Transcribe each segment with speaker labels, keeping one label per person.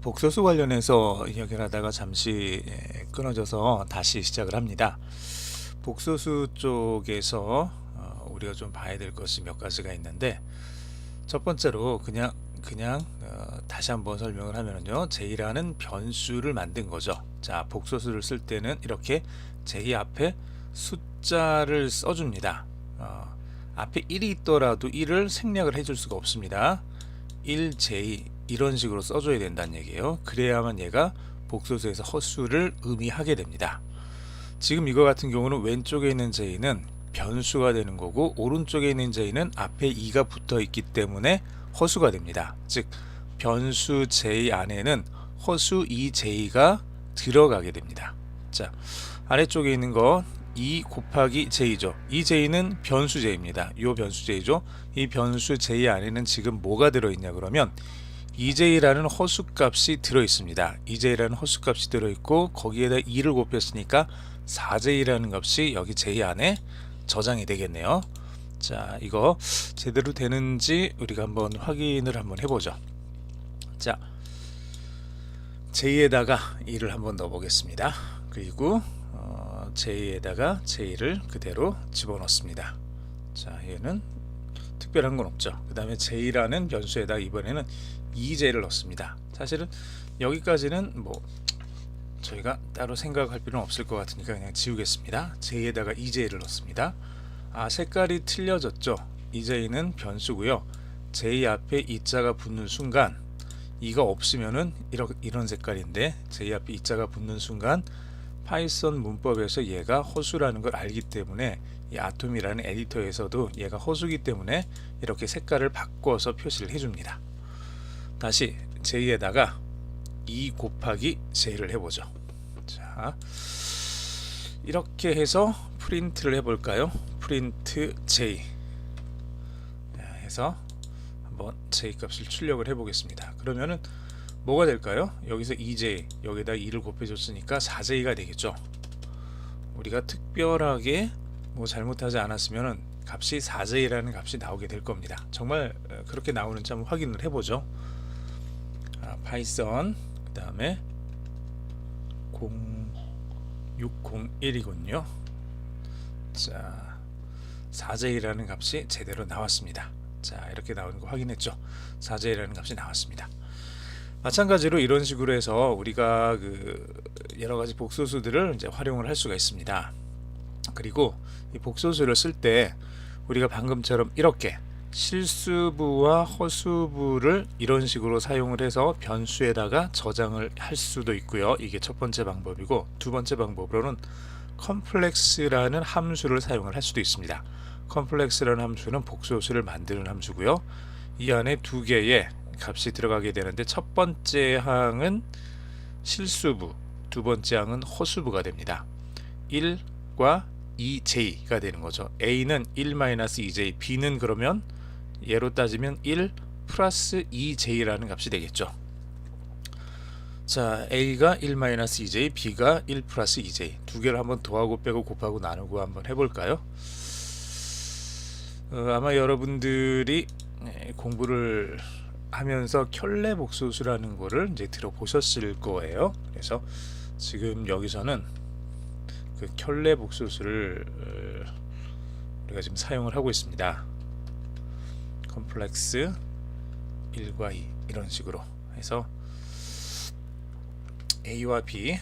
Speaker 1: 복소수 관련해서 이야기를 하다가 잠시 끊어져서 다시 시작을 합니다. 복소수 쪽에서 우리가 좀 봐야 될 것이 몇 가지가 있는데, 첫 번째로 그냥 다시 한번 설명을 하면요, J라는 변수를 만든 거죠. 자, 복소수를 쓸 때는 이렇게 J 앞에 숫자를 써줍니다. 앞에 1이 있더라도 1을 생략을 해줄 수가 없습니다. 1J 이런 식으로 써줘야 된다는 얘기예요. 그래야만 얘가 복소수에서 허수를 의미하게 됩니다. 지금 이거 같은 경우는 왼쪽에 있는 J는 변수가 되는 거고, 오른쪽에 있는 J는 앞에 2가 붙어 있기 때문에 허수가 됩니다. 즉 변수 J 안에는 허수 2J가 들어가게 됩니다. 자, 아래쪽에 있는 거 2 곱하기 J죠. 이 J는 변수 J입니다. 이 변수 J죠. 이 변수 J 안에는 지금 뭐가 들어있냐 그러면 2J라는 허수값이 들어있습니다. 2J라는 허수값이 들어있고, 거기에다 2를 곱했으니까 4J라는 값이 여기 J 안에 저장이 되겠네요. 자, 이거 제대로 되는지 우리가 한번 확인을 한번 해보죠. 자, J에다가 2를 한번 넣어 보겠습니다. 그리고 J에다가 J를 그대로 집어넣습니다. 자, 얘는 특별한 건 없죠. 그 다음에 J라는 변수에다 이번에는 2J를 넣습니다. 사실은 여기까지는 뭐 저희가 따로 생각할 필요는 없을 것 같으니까 그냥 지우겠습니다. J에다가 2J를 넣습니다. 색깔이 틀려졌죠. 2J는 변수고요. J 앞에 이자가 붙는 순간, 이가 없으면은 이런 색깔인데, J 앞에 이자가 붙는 순간 파이썬 문법에서 얘가 허수라는 걸 알기 때문에, 이 아톰이라는 에디터에서도 얘가 허수기 때문에 이렇게 색깔을 바꿔서 표시를 해줍니다. 다시 J에다가 2 곱하기 J를 해보죠. 자, 이렇게 해서 프린트를 해볼까요? 프린트 J 해서 한번 J 값을 출력을 해보겠습니다. 그러면은 뭐가 될까요? 여기서 2J, 여기다 2를 곱해줬으니까 4J가 되겠죠. 우리가 특별하게 뭐 잘못하지 않았으면은 값이 4J라는 값이 나오게 될 겁니다. 정말 그렇게 나오는지 한번 확인을 해보죠. 파이썬 그 다음에 0601이군요. 자, 4J라는 값이 제대로 나왔습니다. 자, 이렇게 나오는 거 확인했죠. 4J라는 값이 나왔습니다. 마찬가지로 이런 식으로 해서 우리가 여러 가지 복소수들을 이제 활용을 할 수가 있습니다. 그리고 이 복소수를 쓸 때 우리가 방금처럼 이렇게 실수부와 허수부를 이런 식으로 사용을 해서 변수에다가 저장을 할 수도 있고요. 이게 첫 번째 방법이고, 두 번째 방법으로는 컴플렉스라는 함수를 사용을 할 수도 있습니다. 컴플렉스라는 함수는 복소수를 만드는 함수고요. 이 안에 두 개의 값이 들어가게 되는데, 첫 번째 항은 실수부, 두 번째 항은 허수부가 됩니다. 1과 2J가 되는 거죠. A는 1-2J, B는 그러면 얘로 따지면 1 플러스 2J라는 값이 되겠죠. 자, A가 1-2J, B가 1 플러스 2J. 두 개를 한번 더하고 빼고 곱하고 나누고 한번 해볼까요? 아마 여러분들이 공부를 하면서 켤레 복소수라는 거를 이제 들어보셨을 거예요. 그래서 지금 여기서는 그 켤레 복소수를 우리가 지금 사용을 하고 있습니다. 컴플렉스 1과 2 이런 식으로 해서 A와 B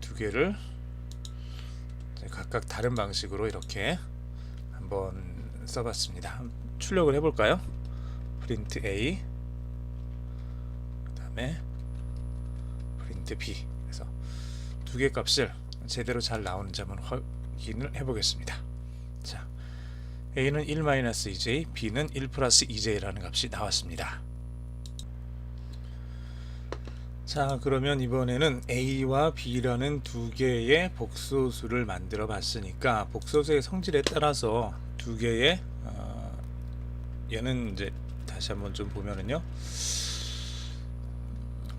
Speaker 1: 두 개를 각각 다른 방식으로 이렇게 한번 써봤습니다. 출력을 해볼까요? 프린트 A, 그 다음에 프린트 B. 그래서 두 개 값을 제대로 잘 나오는지 한번 확인을 해보겠습니다. 자, A는 1-2J, B는 1 플러스 2J라는 값이 나왔습니다. 자, 그러면 이번에는 A와 B라는 두 개의 복소수를 만들어 봤으니까, 복소수의 성질에 따라서 두 개의 얘는 이제 다시 한번 좀 보면은요,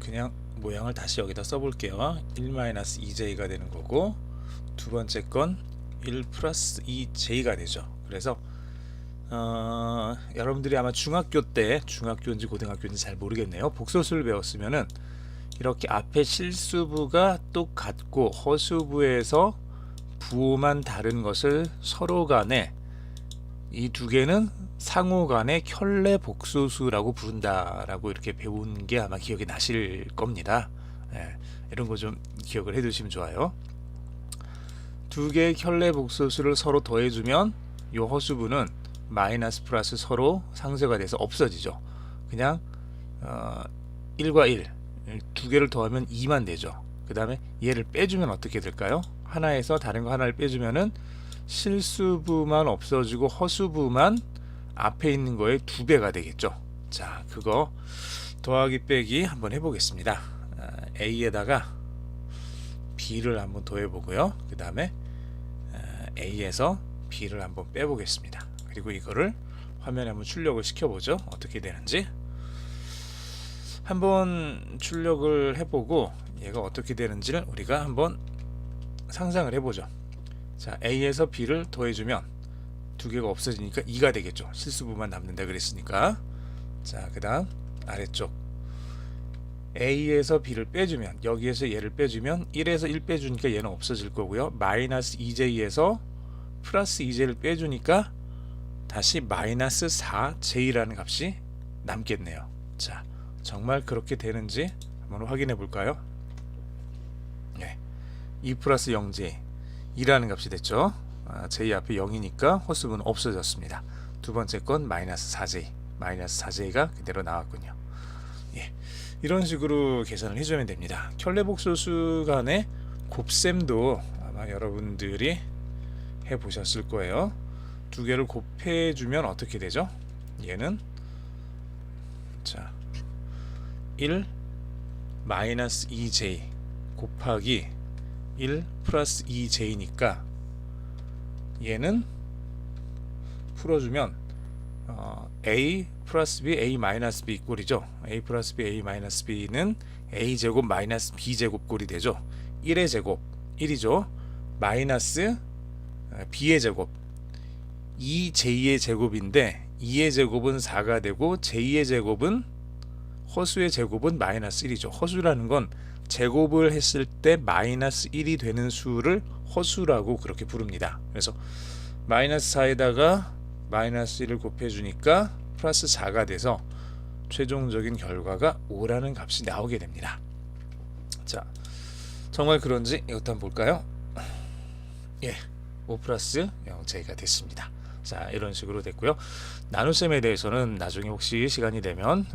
Speaker 1: 그냥 모양을 다시 여기다 써볼게요. 1-2J가 되는 거고, 두 번째 건 1 플러스 2J가 되죠. 그래서 여러분들이 아마 중학교인지 고등학교인지 잘 모르겠네요. 복소수를 배웠으면은 이렇게 앞에 실수부가 똑같고 허수부에서 부호만 다른 것을 서로 간에 이 두 개는 상호 간의 켤레 복소수라고 부른다라고 이렇게 배운 게 아마 기억이 나실 겁니다. 예, 이런 거 좀 기억을 해 두시면 좋아요. 두 개의 켤레 복소수를 서로 더해주면 이 허수부는 마이너스 플러스 서로 상쇄가 돼서 없어지죠. 그냥 1과 1, 두 개를 더하면 2만 되죠. 그 다음에 얘를 빼주면 어떻게 될까요? 하나에서 다른 거 하나를 빼주면은 실수부만 없어지고 허수부만 앞에 있는 거의 2배가 되겠죠. 자, 그거 더하기 빼기 한번 해보겠습니다. A에다가 B를 한번 더해보고요. 그 다음에 A에서 B를 한번 빼보겠습니다. 그리고 이거를 화면에 한번 출력을 시켜보죠. 어떻게 되는지 한번 출력을 해보고 얘가 어떻게 되는지를 우리가 한번 상상을 해보죠. 자, A에서 B를 더해주면 두 개가 없어지니까 2가 되겠죠. 실수부만 남는다 그랬으니까. 자, 그 다음 아래쪽 A에서 B를 빼주면, 여기에서 얘를 빼주면 1에서 1 빼주니까 얘는 없어질 거고요. 마이너스 2J에서 플러스 2J를 빼주니까 다시 마이너스 4J라는 값이 남겠네요. 자, 정말 그렇게 되는지 한번 확인해 볼까요? 네, 2 플러스 0J 2라는 값이 됐죠. J 앞에 0이니까 허수부는 없어졌습니다. 두 번째 건 마이너스 4J, 마이너스 4J가 그대로 나왔군요. 예, 이런 식으로 계산을 해주면 됩니다. 켤레복소수 간의 곱셈도 아마 여러분들이 해보셨을 거예요. 두 개를 곱해주면 어떻게 되죠? 얘는 자 1 마이너스 2j 곱하기 1 플러스 2j니까 얘는 풀어주면 a 플러스 b a 마이너스 b 꼴이죠. a 플러스 b a 마이너스 b는 a 제곱 마이너스 b 제곱 꼴이 되죠. 1의 제곱 1이죠. 마이너스 b의 제곱 2j의 제곱인데 2의 제곱은 4가 되고 j의 제곱은 허수의 제곱은 마이너스 1이죠. 허수라는 건 제곱을 했을 때 마이너스 1이 되는 수를 허수라고 그렇게 부릅니다. 그래서 마이너스 4에다가 마이너스 1을 곱해주니까 플러스 4가 돼서 최종적인 결과가 5라는 값이 나오게 됩니다. 자, 정말 그런지 이것도 한번 볼까요? 예, 5 플러스 0j가 됐습니다. 자, 이런 식으로 됐고요. 나눗셈에 대해서는 나중에 혹시 시간이 되면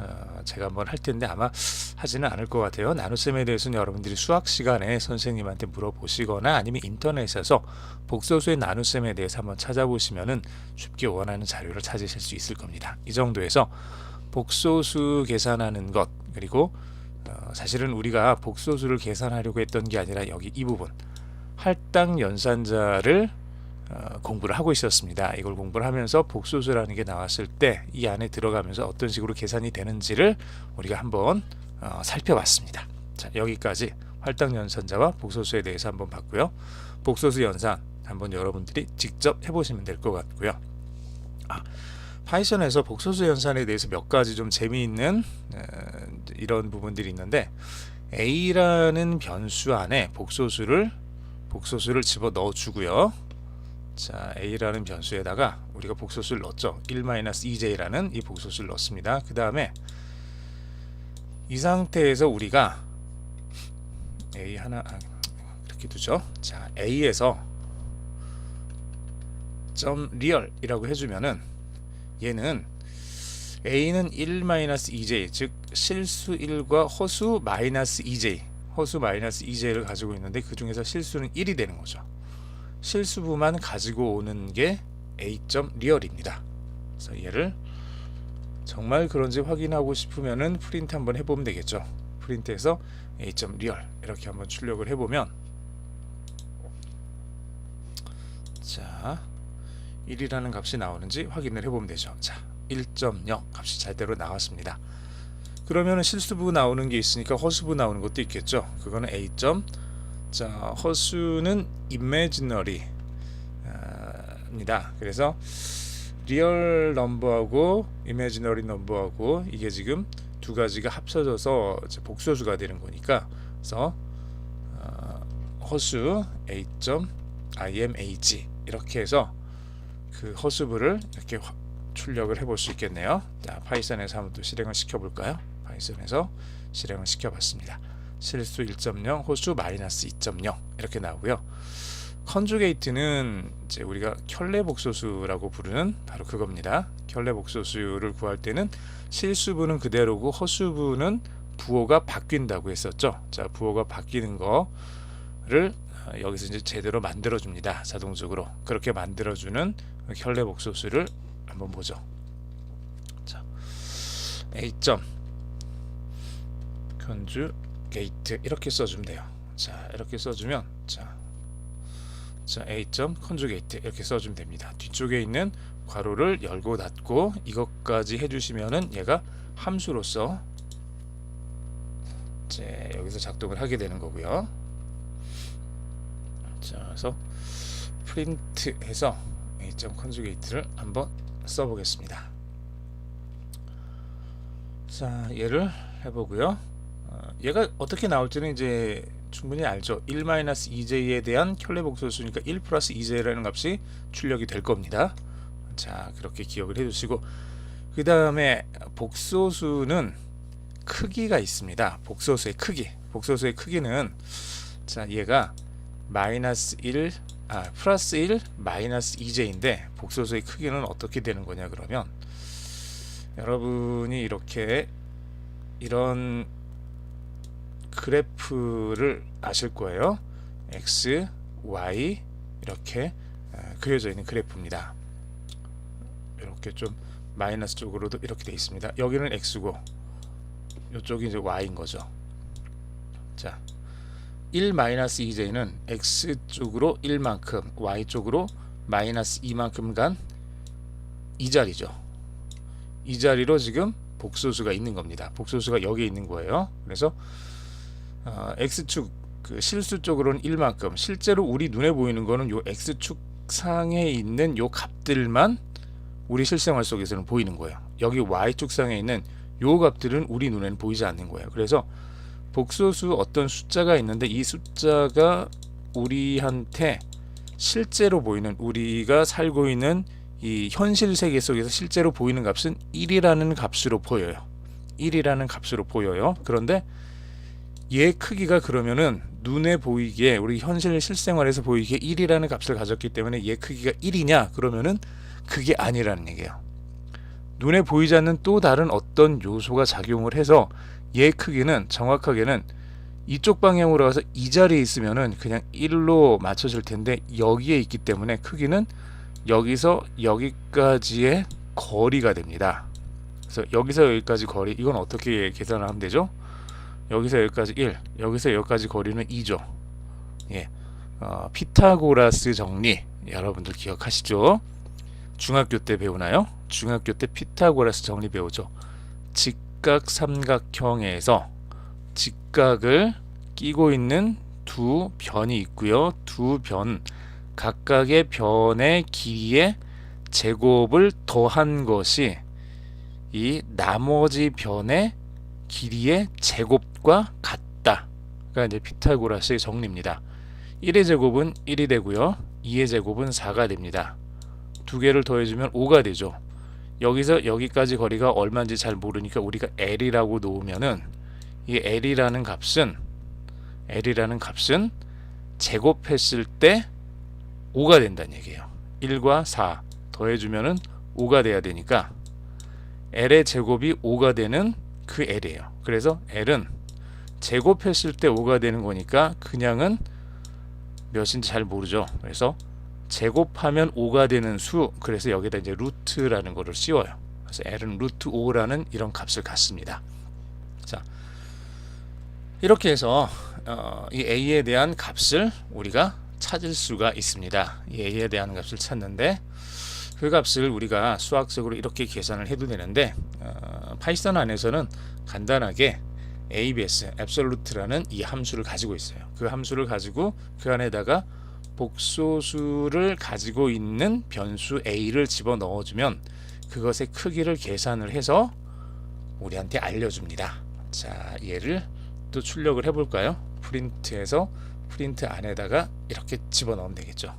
Speaker 1: 제가 한번 할 텐데 아마 하지는 않을 것 같아요. 나눗셈에 대해서는 여러분들이 수학 시간에 선생님한테 물어보시거나 아니면 인터넷에서 복소수의 나눗셈에 대해서 한번 찾아보시면은 쉽게 원하는 자료를 찾으실 수 있을 겁니다. 이 정도에서 복소수 계산하는 것, 그리고 사실은 우리가 복소수를 계산하려고 했던 게 아니라 여기 이 부분 할당 연산자를 공부를 하고 있었습니다. 이걸 공부를 하면서 복소수라는 게 나왔을 때 이 안에 들어가면서 어떤 식으로 계산이 되는지를 우리가 한번 살펴봤습니다. 자, 여기까지 할당 연산자와 복소수에 대해서 한번 봤고요. 복소수 연산 한번 여러분들이 직접 해보시면 될 것 같고요. 파이썬에서 복소수 연산에 대해서 몇 가지 좀 재미있는 이런 부분들이 있는데, a라는 변수 안에 복소수를 집어 넣어 주고요. 자, a라는 변수에다가 우리가 복소수를 넣었죠. 1-2j라는 이 복소수를 넣습니다. 그 다음에 이 상태에서 우리가 a 하나 이렇게 두죠. 자, a에서 .real이라고 해주면은 얘는 a는 1-2j, 즉 실수 1과 허수 -2j, 허수 -2j를 가지고 있는데 그 중에서 실수는 1이 되는 거죠. 실수부만 가지고 오는 게 a.real입니다. 그래서 얘를 정말 그런지 확인하고 싶으면은 프린트 한번 해보면 되겠죠. 프린트해서 a.real 이렇게 한번 출력을 해보면, 자, 1이라는 값이 나오는지 확인을 해보면 되죠. 자, 1.0 값이 잘대로 나왔습니다. 그러면 실수부 나오는 게 있으니까 허수부 나오는 것도 있겠죠. 그거는 a. 자, 허수는 imaginary 입니다. 그래서 리얼 넘버하고 imaginary 넘버하고 이게 지금 두 가지가 합쳐져서 이제 복소수가 되는 거니까, 그래서 허수 a.imag 이렇게 해서 그 허수부를 이렇게 출력을 해볼 수 있겠네요. 자, 파이썬에서 한번 또 실행을 시켜볼까요? 파이썬에서 실행을 시켜봤습니다. 실수 1.0, 호수 마이너스 2.0 이렇게 나오고요. 컨주게이트는 이제 우리가 켤레 복소수라고 부르는 바로 그겁니다. 켤레 복소수를 구할 때는 실수부는 그대로고 허수부는 부호가 바뀐다고 했었죠. 자, 부호가 바뀌는 거를 여기서 이제 제대로 만들어 줍니다. 자동적으로 그렇게 만들어 주는 켤레 복소수를 한번 보죠. 자, a. conjugate 이렇게 써주면 돼요. 자, 이렇게 써주면 자 a. conjugate 이렇게 써주면 됩니다. 뒤쪽에 있는 괄호를 열고 닫고 이것까지 해주시면은 얘가 함수로서 이제 여기서 작동을 하게 되는 거고요. 자, 그래서 프린트해서 a. conjugate를 한번 써보겠습니다. 자, 얘를 해보고요. 얘가 어떻게 나올지는 이제 충분히 알죠. 1-2j에 대한 켤레 복소수니까 1 플러스 2j라는 값이 출력이 될 겁니다. 자, 그렇게 기억을 해주시고, 그 다음에 복소수는 크기가 있습니다. 복소수의 복소수의 크기는 자, 얘가 플러스 1 마이너스 2j인데 복소수의 크기는 어떻게 되는 거냐 그러면, 여러분이 이렇게 이런 그래프를 아실 거예요. x, y 이렇게 그려져 있는 그래프입니다. 이렇게 좀 마이너스 쪽으로도 이렇게 되어 있습니다. 여기는 x고 이쪽이 이제 y인 거죠. 자, 1-2j는 x 쪽으로 1만큼, y 쪽으로 마이너스 2만큼 간 이 자리죠. 이 자리로 지금 복소수가 있는 겁니다. 복소수가 여기에 있는 거예요. 그래서 x축 그 실수 쪽으로는 1만큼, 실제로 우리 눈에 보이는 거는 요 x축 상에 있는 요 값들만 우리 실생활 속에서는 보이는 거예요. 여기 y축 상에 있는 요 값들은 우리 눈에는 보이지 않는 거예요. 그래서 복소수 어떤 숫자가 있는데 이 숫자가 우리한테 실제로 보이는, 우리가 살고 있는 이 현실 세계 속에서 실제로 보이는 값은 1이라는 값으로 보여요. 1이라는 값으로 보여요. 그런데 얘 크기가 그러면은 눈에 보이기에, 우리 현실 실생활에서 보이기에 1이라는 값을 가졌기 때문에 얘 크기가 1이냐 그러면은 그게 아니라는 얘기예요. 눈에 보이지 않는 또 다른 어떤 요소가 작용을 해서 얘 크기는 정확하게는 이쪽 방향으로 가서 이 자리에 있으면은 그냥 1로 맞춰질 텐데, 여기에 있기 때문에 크기는 여기서 여기까지의 거리가 됩니다. 그래서 여기서 여기까지 거리, 이건 어떻게 계산을 하면 되죠? 여기서 여기까지 1, 여기서 여기까지 거리는 2죠. 예, 피타고라스 정리 여러분들 기억하시죠? 중학교 때 배우나요? 중학교 때 피타고라스 정리 배우죠. 직각 삼각형에서 직각을 끼고 있는 두 변이 있고요. 두 변 각각의 변의 길이의 제곱을 더한 것이 이 나머지 변의 길이의 제곱과 같다. 그러니까 이제 피타고라스의 정리입니다. 1의 제곱은 1이 되고요. 2의 제곱은 4가 됩니다. 두 개를 더해주면 5가 되죠. 여기서 여기까지 거리가 얼마인지 잘 모르니까 우리가 L이라고 놓으면은 이 L이라는 값은 제곱했을 때 5가 된다는 얘기예요. 1과 4 더해주면은 5가 돼야 되니까 L의 제곱이 5가 되는 그 L이에요. 그래서 L은 제곱했을 때 5가 되는 거니까 그냥은 몇인지 잘 모르죠. 그래서 제곱하면 5가 되는 수, 그래서 여기다 이제 루트라는 거를 씌워요. 그래서 L은 루트 5라는 이런 값을 갖습니다. 자, 이렇게 해서 이 A에 대한 값을 우리가 찾을 수가 있습니다. 이 A에 대한 값을 찾는데 그 값을 우리가 수학적으로 이렇게 계산을 해도 되는데, 파이썬 안에서는 간단하게 abs, absolute라는 이 함수를 가지고 있어요. 그 함수를 가지고 그 안에다가 복소수를 가지고 있는 변수 a를 집어넣어주면 그것의 크기를 계산을 해서 우리한테 알려줍니다. 자, 얘를 또 출력을 해볼까요? 프린트해서 프린트 안에다가 이렇게 집어넣으면 되겠죠.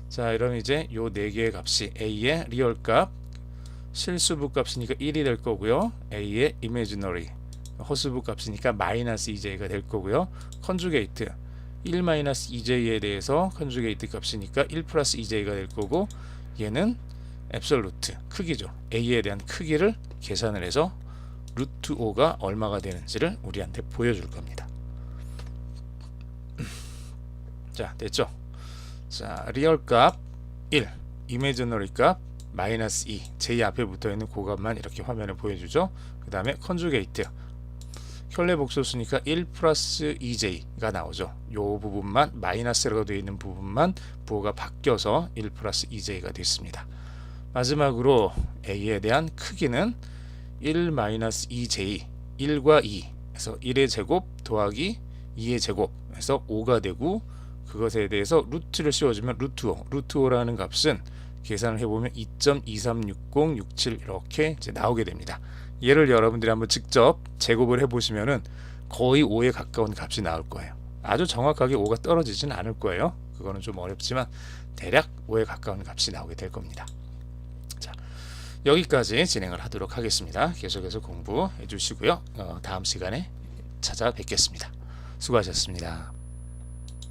Speaker 1: 자, 이러면 이제 요 4개의 값이 A의 리얼 값, 실수부 값이니까 1이 될 거고요. A의 imaginary 허수부 값이니까 마이너스 2j가 될 거고요. 컨주게이트 1 마이너스 2j에 대해서 컨주게이트 값이니까 1 플러스 2j가 될 거고, 얘는 앱솔루트 크기죠. A에 대한 크기를 계산을 해서 루트 5가 얼마가 되는지를 우리한테 보여줄 겁니다. 자, 됐죠? 자, 리얼 값 1, 이미지너리 값 마이너스 2, j 앞에 붙어있는 그 값만 이렇게 화면에 보여주죠. 그 다음에 컨주게이트 현례 복소수니까 1 플러스 2j가 나오죠. 요 부분만 마이너스라고 되어 있는 부분만 부호가 바뀌어서 1 플러스 2j가 됐습니다. 마지막으로 A에 대한 크기는 1 마이너스 2j 1과 2 해서 1의 제곱 더하기 2의 제곱 해서 5가 되고, 그것에 대해서 루트를 씌워주면 루트 5, 루트 5라는 값은 계산을 해보면 2.236067 이렇게 이제 나오게 됩니다. 얘를 여러분들이 한번 직접 제곱을 해보시면은 거의 5에 가까운 값이 나올 거예요. 아주 정확하게 5가 떨어지지는 않을 거예요. 그거는 좀 어렵지만 대략 5에 가까운 값이 나오게 될 겁니다. 자, 여기까지 진행을 하도록 하겠습니다. 계속해서 공부해 주시고요. 다음 시간에 찾아뵙겠습니다. 수고하셨습니다.